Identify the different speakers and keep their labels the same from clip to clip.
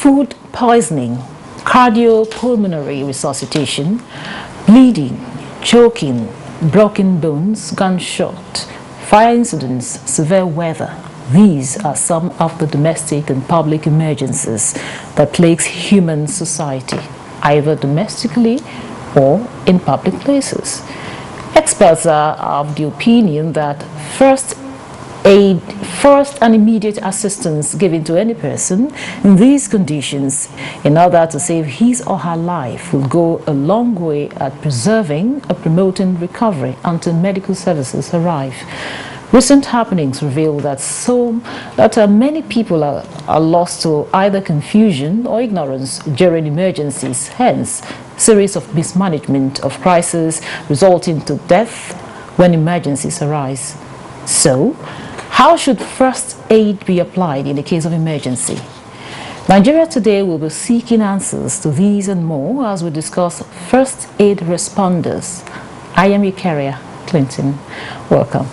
Speaker 1: food poisoning, cardiopulmonary resuscitation, bleeding, choking, broken bones, gunshot, fire incidents, severe weather. These are some of the domestic and public emergencies that plagues human society, either domestically or in public places. Experts are of the opinion that first and immediate assistance given to any person in these conditions in order to save his or her life will go a long way at preserving or promoting recovery until medical services arrive. Recent happenings reveal that many people are lost to either confusion or ignorance during emergencies, hence series of mismanagement of crises resulting to death when emergencies arise. So, how should first aid be applied in the case of emergency? Nigeria Today will be seeking answers to these and more as we discuss first aid responders. I am your carrier, Clinton. Welcome.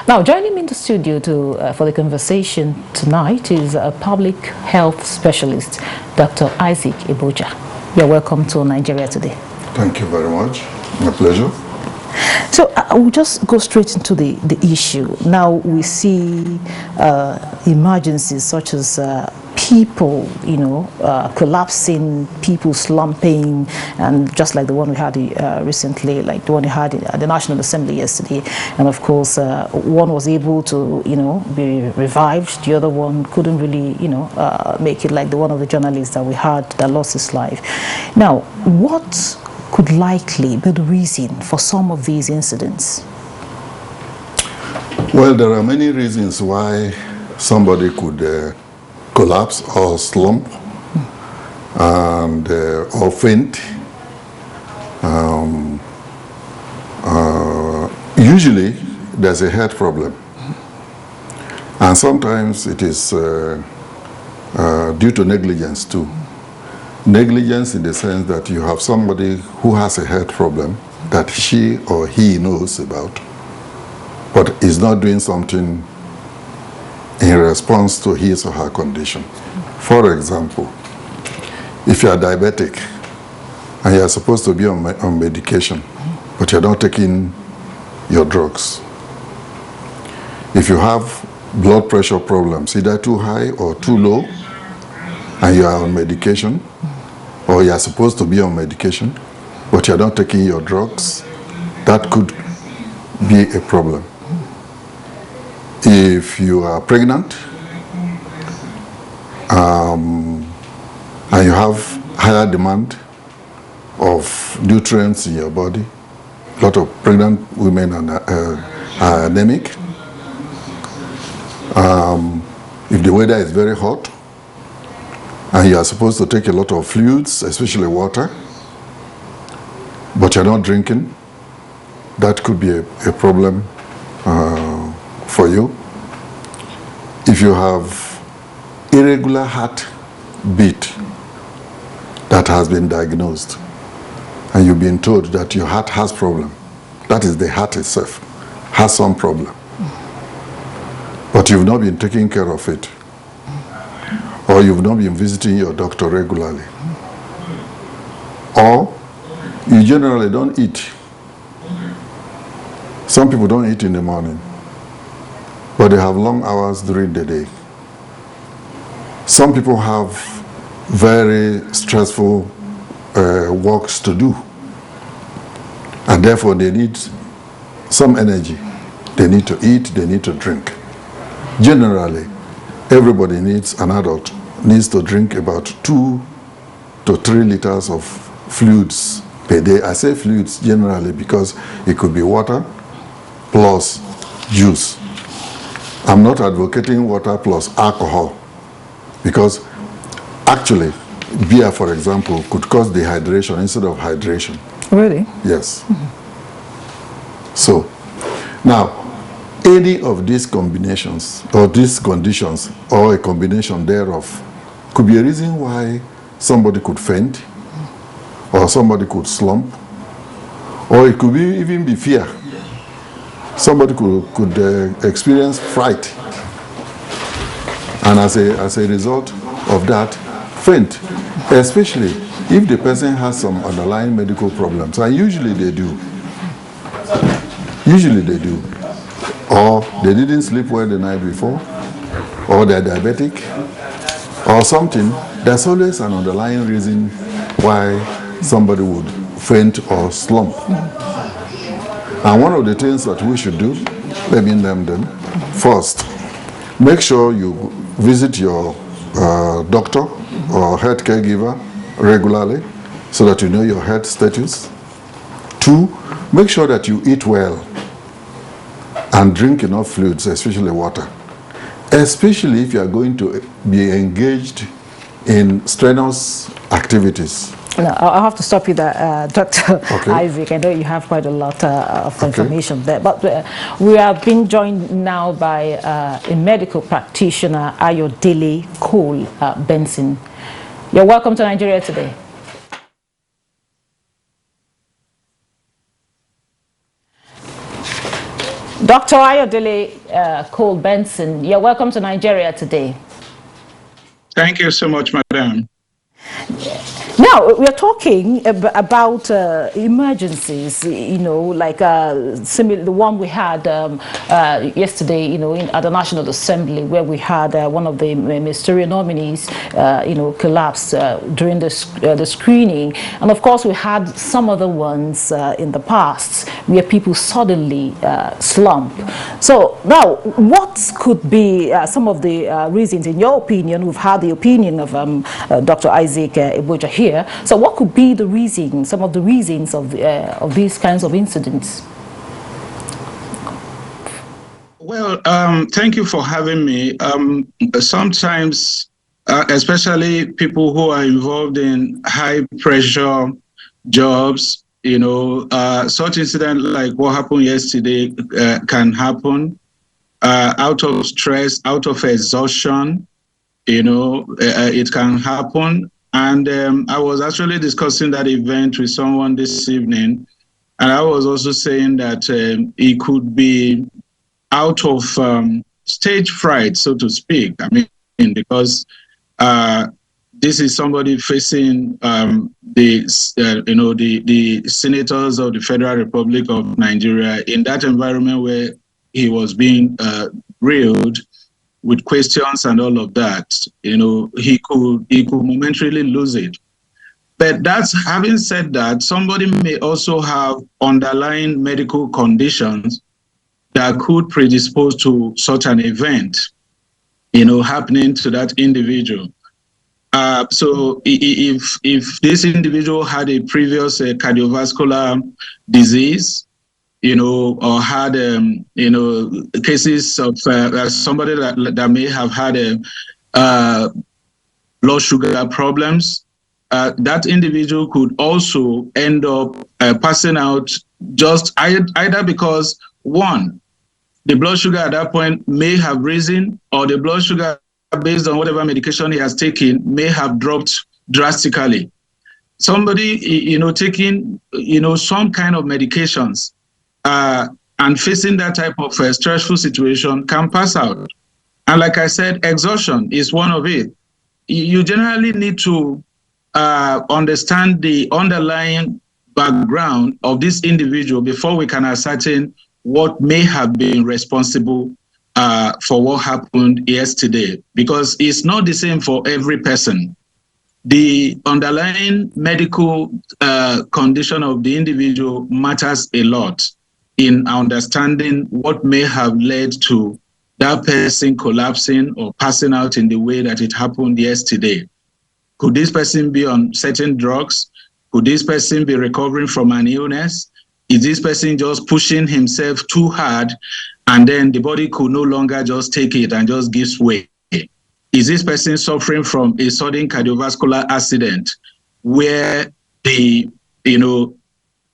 Speaker 1: Now, joining me in the studio for the conversation tonight is a public health specialist, Dr. Isaac Iboja. You're welcome to Nigeria Today.
Speaker 2: Thank you very much. My pleasure.
Speaker 1: So I will just go straight into the issue. Now we see emergencies such as people, collapsing, people slumping, and just like the one we had recently, like the one we had at the National Assembly yesterday. And of course, one was able to, be revived. The other one couldn't really, make it, like the one of the journalists that we had that lost his life. Now, what could likely be the reason for some of these incidents?
Speaker 2: Well, there are many reasons why somebody could collapse or slump and or faint. Usually, there's a heart problem, and sometimes it is due to negligence too. Negligence in the sense that you have somebody who has a health problem that she or he knows about, but is not doing something in response to his or her condition. For example, if you are diabetic and you are supposed to be on medication, but you're not taking your drugs. If you have blood pressure problems, either too high or too low, and you are on medication, or you are supposed to be on medication, but you're not taking your drugs, that could be a problem. If you are pregnant, and you have higher demand of nutrients in your body, a lot of pregnant women are anemic. If the weather is very hot, and you are supposed to take a lot of fluids, especially water, but you're not drinking, that could be a problem for you. If you have irregular heartbeat that has been diagnosed, and you've been told that your heart has problem, that is the heart itself, has some problem, but you've not been taking care of it, or you've not been visiting your doctor regularly, or you generally don't eat. Some people don't eat in the morning, but they have long hours during the day. Some people have very stressful works to do, and therefore they need some energy. They need to eat, they need to drink. Generally, everybody needs, an adult needs to drink about 2 to 3 liters of fluids per day. I say fluids generally because it could be water plus juice. I'm not advocating water plus alcohol, because actually beer, for example, could cause dehydration instead of hydration.
Speaker 1: Really?
Speaker 2: Yes. So, now, any of these combinations or these conditions or a combination thereof could be a reason why somebody could faint, or somebody could slump, Or it could even be fear. Somebody could experience fright, and as a result of that, faint, especially if the person has some underlying medical problems, and usually they do. Usually they do. Or they didn't sleep well the night before, or they're diabetic, or something. There's always an underlying reason why somebody would faint or slump. And one of the things that we should do, let me name them. First, make sure you visit your doctor or health caregiver regularly so that you know your health status. 2, make sure that you eat well and drink enough fluids, especially water. Especially if you are going to be engaged in strenuous activities.
Speaker 1: No, I'll have to stop you there, Dr.
Speaker 2: Okay.
Speaker 1: Isaac. I know you have quite a lot of information there. But we are being joined now by a medical practitioner, Ayodele Cole Benson. You're welcome to Nigeria Today. Dr. Ayodele Cole Benson, you're welcome to Nigeria Today.
Speaker 3: Thank you so much, madam.
Speaker 1: Now, we're talking about emergencies, you know, like similar the one we had yesterday, you know, at the National Assembly, where we had one of the ministerial nominees, you know, collapse during the screening. And of course, we had some other ones in the past where people suddenly slump. So now, what could be some of the reasons, in your opinion? We've had the opinion of Dr. Isaac Eboja here. So what could be the reason, some of the reasons of these kinds of incidents?
Speaker 3: Well, thank you for having me. Sometimes, especially people who are involved in high pressure jobs, you know, such incident like what happened yesterday can happen out of stress, out of exhaustion, you know, it can happen. And I was actually discussing that event with someone this evening, and I was also saying that it could be out of stage fright, so to speak. I mean, because this is somebody facing you know, the senators of the Federal Republic of Nigeria in that environment where he was being grilled with questions and all of that. You know, he could momentarily lose it. But having said that, somebody may also have underlying medical conditions that could predispose to such an event, you know, happening to that individual. So if this individual had a previous cardiovascular disease, you know, or had, you know, cases of somebody that may have had blood sugar problems, that individual could also end up passing out just either because, one, the blood sugar at that point may have risen, or the blood sugar, based on whatever medication he has taken, may have dropped drastically. Somebody, you know, taking, you know, some kind of medications, and facing that type of stressful situation can pass out. And like I said, exhaustion is one of it. You generally need to understand the underlying background of this individual before we can ascertain what may have been responsible for what happened yesterday, because it's not the same for every person. The underlying medical condition of the individual matters a lot in understanding what may have led to that person collapsing or passing out in the way that it happened yesterday. Could this person be on certain drugs? Could this person be recovering from an illness? Is this person just pushing himself too hard and then the body could no longer just take it and just gives way? Is this person suffering from a sudden cardiovascular accident where the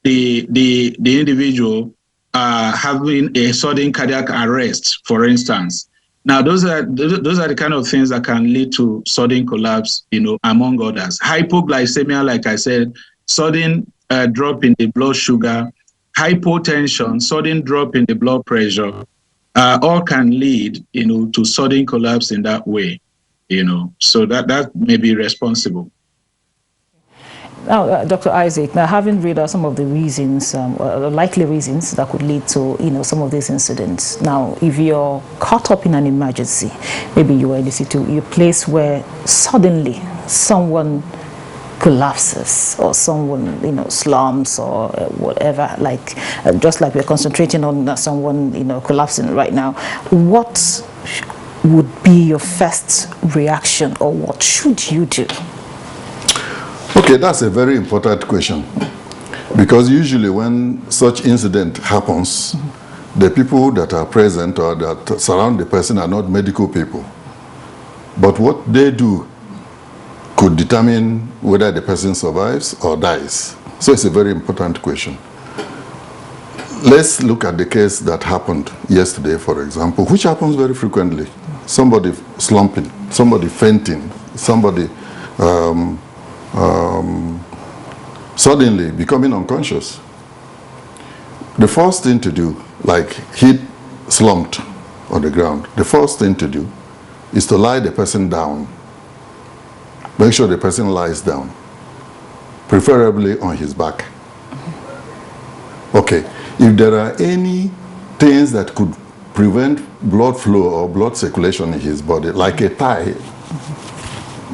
Speaker 3: individual having a sudden cardiac arrest, for instance? Now, those are the kind of things that can lead to sudden collapse, you know, among others. Hypoglycemia, like I said, sudden drop in the blood sugar hypotension, sudden drop in the blood pressure, all can lead, to sudden collapse in that way, So that may be responsible.
Speaker 1: Now, Dr. Isaac, now having read out some of the reasons, likely reasons that could lead to, some of these incidents. Now, if you're caught up in an emergency, maybe you are in a place where suddenly someone collapses or someone, slumps or whatever, just like we're concentrating on someone, collapsing right now, what would be your first reaction, or what should you do?
Speaker 2: Okay, that's a very important question, because usually when such incident happens, the people that are present or that surround the person are not medical people. But what they do could determine whether the person survives or dies. So it's a very important question. Let's look at the case that happened yesterday, for example, which happens very frequently. Somebody slumping, somebody fainting, somebody suddenly becoming unconscious. The first thing to do, like he slumped on the ground, the first thing to do is to lie the person down. Make sure the person lies down, preferably on his back. Okay, if there are any things that could prevent blood flow or blood circulation in his body, like a tie,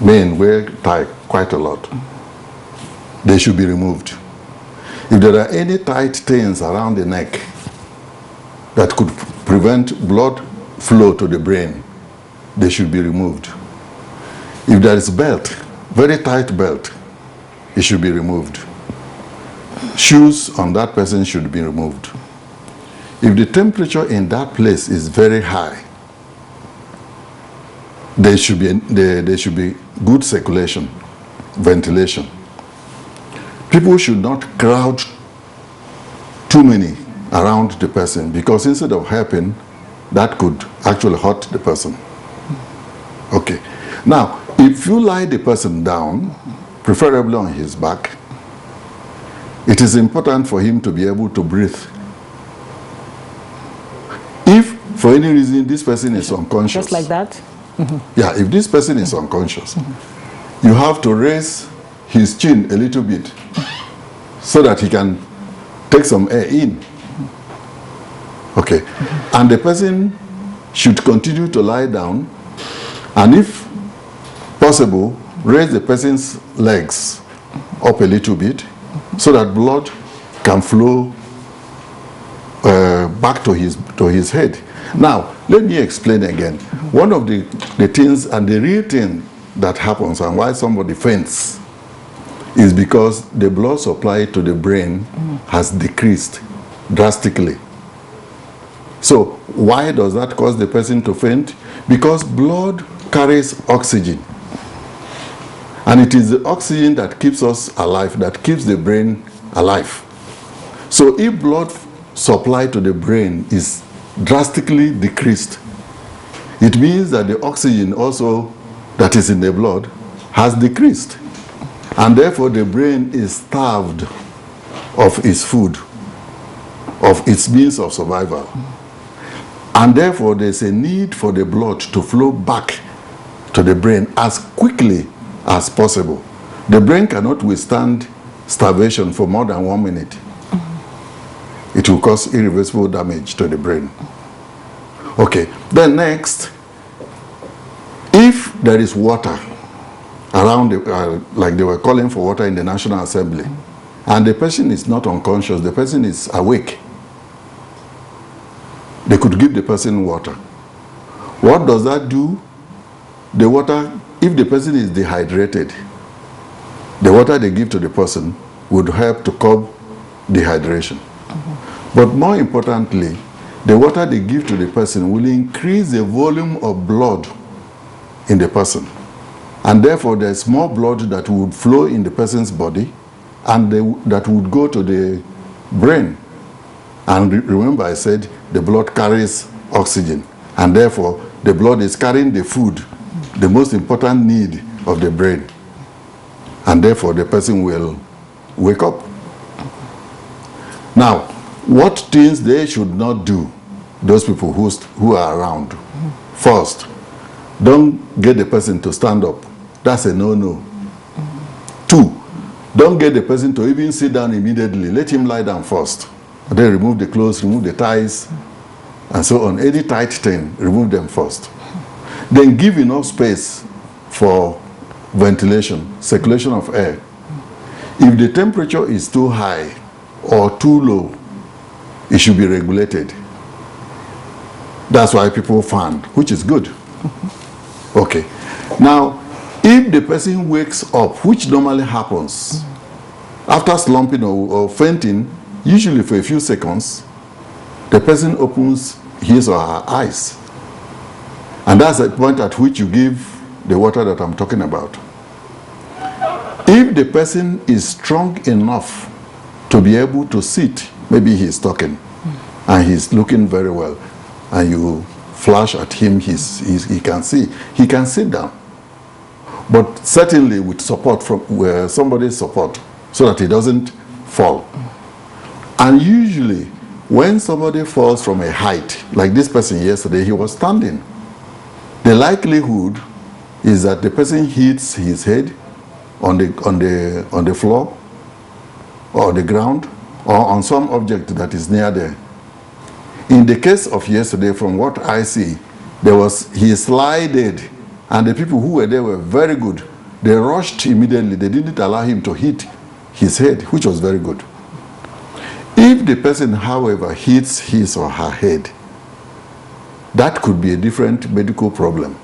Speaker 2: men wear tie quite a lot, they should be removed. If there are any tight things around the neck that could prevent blood flow to the brain, they should be removed. If there is belt, very tight belt, it should be removed. Shoes on that person should be removed. If the temperature in that place is very high, there should be good circulation, ventilation. People should not crowd too many around the person, because instead of helping, that could actually hurt the person. Okay. Now, if you lie the person down, preferably on his back, it is important for him to be able to breathe. If, for any reason, this person is unconscious.
Speaker 1: Just like that?
Speaker 2: Mm-hmm. Yeah, if this person is unconscious, you have to raise his chin a little bit so that he can take some air in. Okay. And the person should continue to lie down, and if possible, raise the person's legs up a little bit so that blood can flow back to his head. Now, let me explain again. One of the things, and the real thing that happens and why somebody faints, is because the blood supply to the brain has decreased drastically. So why does that cause the person to faint? Because blood carries oxygen. And it is the oxygen that keeps us alive, that keeps the brain alive. So if blood supply to the brain is drastically decreased, it means that the oxygen also that is in the blood has decreased. And therefore the brain is starved of its food, of its means of survival. And therefore there's a need for the blood to flow back to the brain as quickly as possible. The brain cannot withstand starvation for more than 1 minute. It will cause irreversible damage to the brain. Okay, then next, if there is water around, like they were calling for water in the National Assembly, and the person is not unconscious, the person is awake, they could give the person water. What does that do? The water, if the person is dehydrated, the water they give to the person would help to curb dehydration. But more importantly, the water they give to the person will increase the volume of blood in the person. And therefore, there's more blood that would flow in the person's body and that would go to the brain. And remember I said the blood carries oxygen. And therefore, the blood is carrying the food, the most important need of the brain. And therefore, the person will wake up. Now, What things they should not do, those people who are around. First, don't get the person to stand up. That's a no-no. Two, don't get the person to even sit down immediately. Let him lie down first. Then remove the clothes, remove the ties, and so on. Any tight thing, remove them first. Then give enough space for ventilation, circulation of air. If the temperature is too high or too low, it should be regulated. That's why people fan, which is good. Okay. Now, if the person wakes up, which normally happens, after slumping or fainting, usually for a few seconds, the person opens his or her eyes. And that's the point at which you give the water that I'm talking about. If the person is strong enough to be able to sit, maybe he's talking and he's looking very well, and you flash at him, he can see, he can sit down. But certainly with support from somebody's support, so that he doesn't fall. And usually, when somebody falls from a height, like this person yesterday, he was standing. The likelihood is that the person hits his head on the floor, or the ground, or on some object that is near there. In the case of yesterday, from what I see, he slided, and the people who were there were very good. They rushed immediately. They didn't allow him to hit his head, which was very good. If the person, however, hits his or her head, that could be a different medical problem.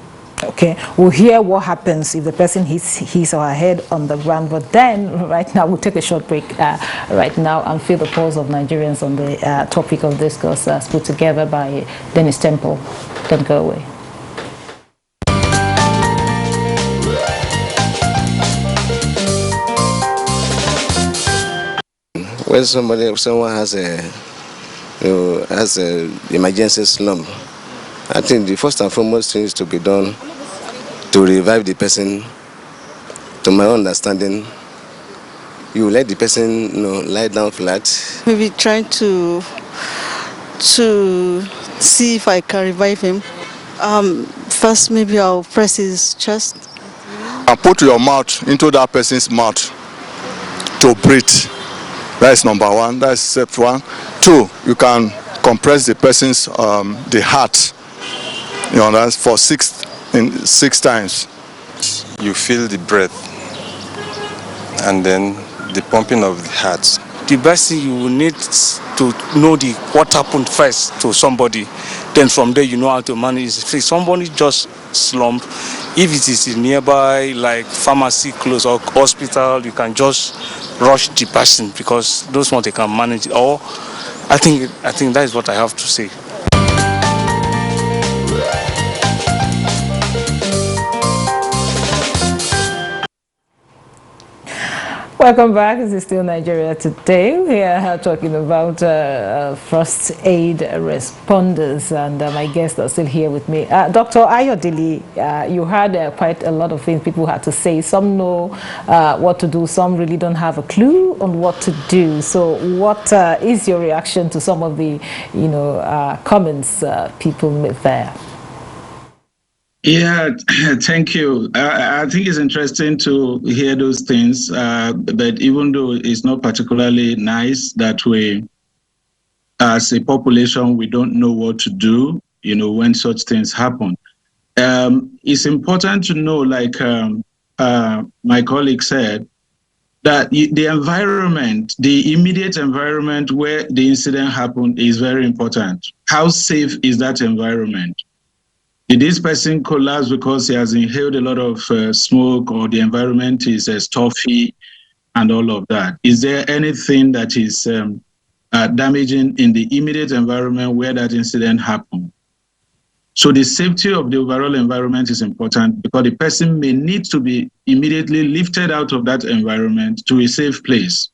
Speaker 1: Okay, we'll hear what happens if the person hits his or her head on the ground, but then right now we'll take a short break right now and feel the pulse of Nigerians on the topic of discourse put together by Dennis Temple. Don't go away.
Speaker 4: When someone has a emergency slump, I think the first and foremost thing is to be done to revive the person. To my understanding, you let the person lie down flat.
Speaker 5: Maybe trying to see if I can revive him. First, maybe I'll press his chest.
Speaker 6: And put your mouth into that person's mouth to breathe. That is number one. That is step one. Two, you can compress the person's the heart. That's for 6 times.
Speaker 7: You feel the breath and then the pumping of the heart.
Speaker 8: The best thing you will need to know what happened first to somebody. Then from there you know how to manage. If somebody just slumped, if it is nearby like pharmacy close or hospital, you can just rush the person because those ones they can manage it. Or I think that is what I have to say.
Speaker 1: Welcome back. This is still Nigeria Today. We are talking about first aid responders, and my guests are still here with me. Dr. Ayodele, you heard quite a lot of things people had to say. Some know what to do, some really don't have a clue on what to do. So what is your reaction to some of the comments people made there?
Speaker 3: Yeah, thank you. I think it's interesting to hear those things, but even though it's not particularly nice that we, as a population, we don't know what to do, when such things happen. It's important to know, like my colleague said, that the environment, the immediate environment where the incident happened is very important. How safe is that environment? Did this person collapse because he has inhaled a lot of smoke, or the environment is stuffy and all of that? Is there anything that is damaging in the immediate environment where that incident happened? So the safety of the overall environment is important because the person may need to be immediately lifted out of that environment to a safe place.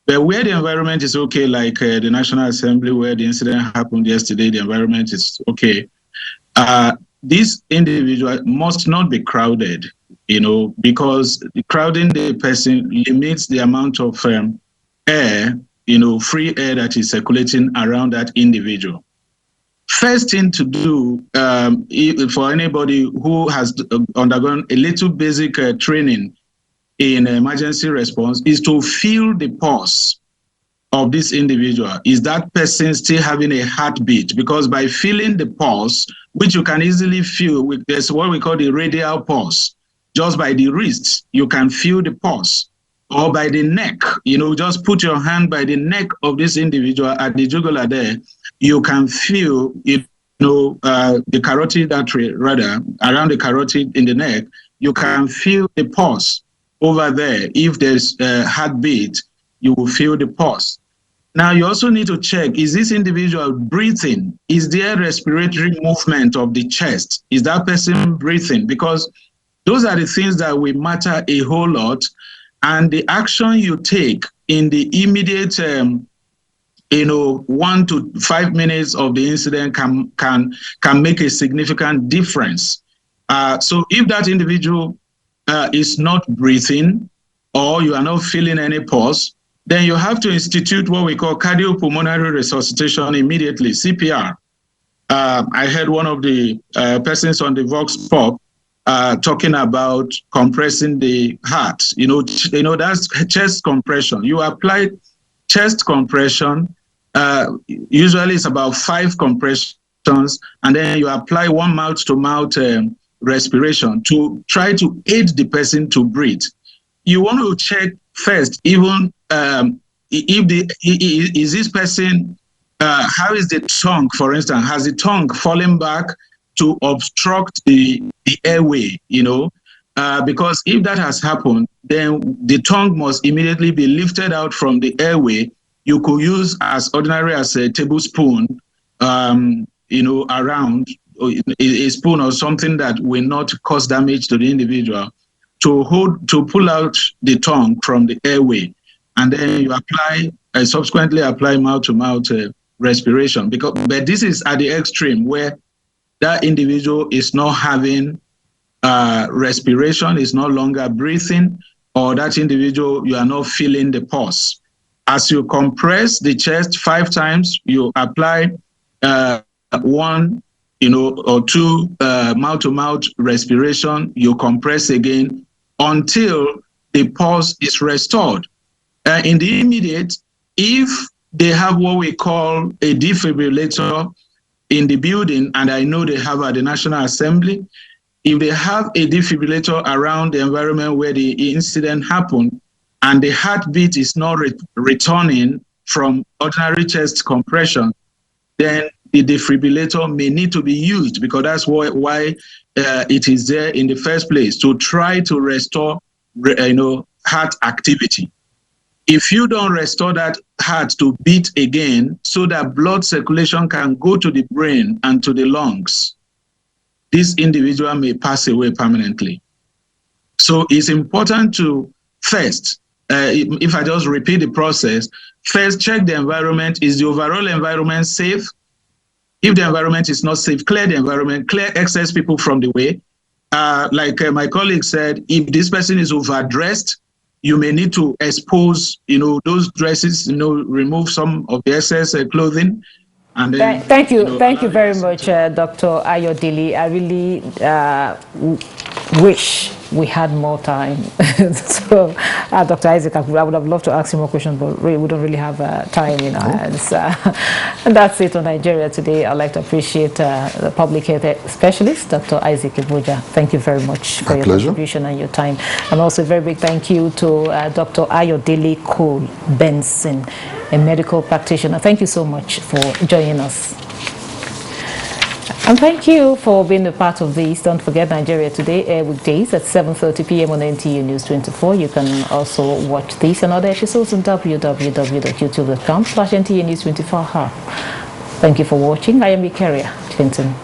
Speaker 3: But where the environment is okay, like the National Assembly where the incident happened yesterday, the environment is okay. This individual must not be crowded, because crowding the person limits the amount of air free air that is circulating around that individual. First thing to do for anybody who has undergone a little basic training in emergency response is to feel the pulse of this individual. Is that person still having a heartbeat? Because by feeling the pulse, which you can easily feel, there's what we call the radial pulse. Just by the wrist, you can feel the pulse. Or by the neck, just put your hand by the neck of this individual at the jugular there. You can feel, the carotid artery, rather, around the carotid in the neck. You can feel the pulse over there. If there's a heartbeat, you will feel the pulse. Now, you also need to check, is this individual breathing? Is there respiratory movement of the chest? Is that person breathing? Because those are the things that will matter a whole lot. And the action you take in the immediate, 1 to 5 minutes of the incident can make a significant difference. So if that individual is not breathing, or you are not feeling any pulse, then you have to institute what we call cardiopulmonary resuscitation immediately, CPR. I heard one of the persons on the Vox Pop talking about compressing the heart. That's chest compression. You apply chest compression. Usually it's about 5 compressions, and then you apply 1 mouth-to-mouth respiration to try to aid the person to breathe. You want to check first, even is this person, how is the tongue, for instance? Has the tongue fallen back to obstruct the airway, because if that has happened, then the tongue must immediately be lifted out from the airway. You could use as ordinary as a tablespoon, around a spoon or something that will not cause damage to the individual, to pull out the tongue from the airway. And then you subsequently apply mouth-to-mouth respiration. But this is at the extreme where that individual is not having respiration, is no longer breathing, or that individual, you are not feeling the pulse. As you compress the chest 5 times, you apply 1, or 2 mouth-to-mouth respiration, you compress again until the pulse is restored. In the immediate, if they have what we call a defibrillator in the building, and I know they have at the National Assembly, if they have a defibrillator around the environment where the incident happened, and the heartbeat is not returning from ordinary chest compression, then the defibrillator may need to be used, because that's why it is there in the first place, to try to restore heart activity. If you don't restore that heart to beat again so that blood circulation can go to the brain and to the lungs, this individual may pass away permanently. So it's important to first, if I just repeat the process, first check the environment. Is the overall environment safe? If the environment is not safe, clear the environment, clear excess people from the way. Like my colleague said, if this person is overdressed, you may need to expose, those dresses, remove some of the excess clothing. And then,
Speaker 1: thank you very much, Dr. Ayodele. I really wish we had more time. So, Dr. Isaac, I would have loved to ask you more questions, but we don't really have time in our hands. And that's it on Nigeria Today. I'd like to appreciate the public health specialist, Dr. Isaac Ibuja. Thank you very much for your contribution and your time. And also a very big thank you to Dr. Ayodele Cole Benson, a medical practitioner. Thank you so much for joining us. And thank you for being a part of this. Don't forget Nigeria Today air weekdays at 7:30 p.m. on NTU News 24. You can also watch this and other episodes on www.youtube.com/NTU News 24. Thank you for watching. I am Ikaria Clinton.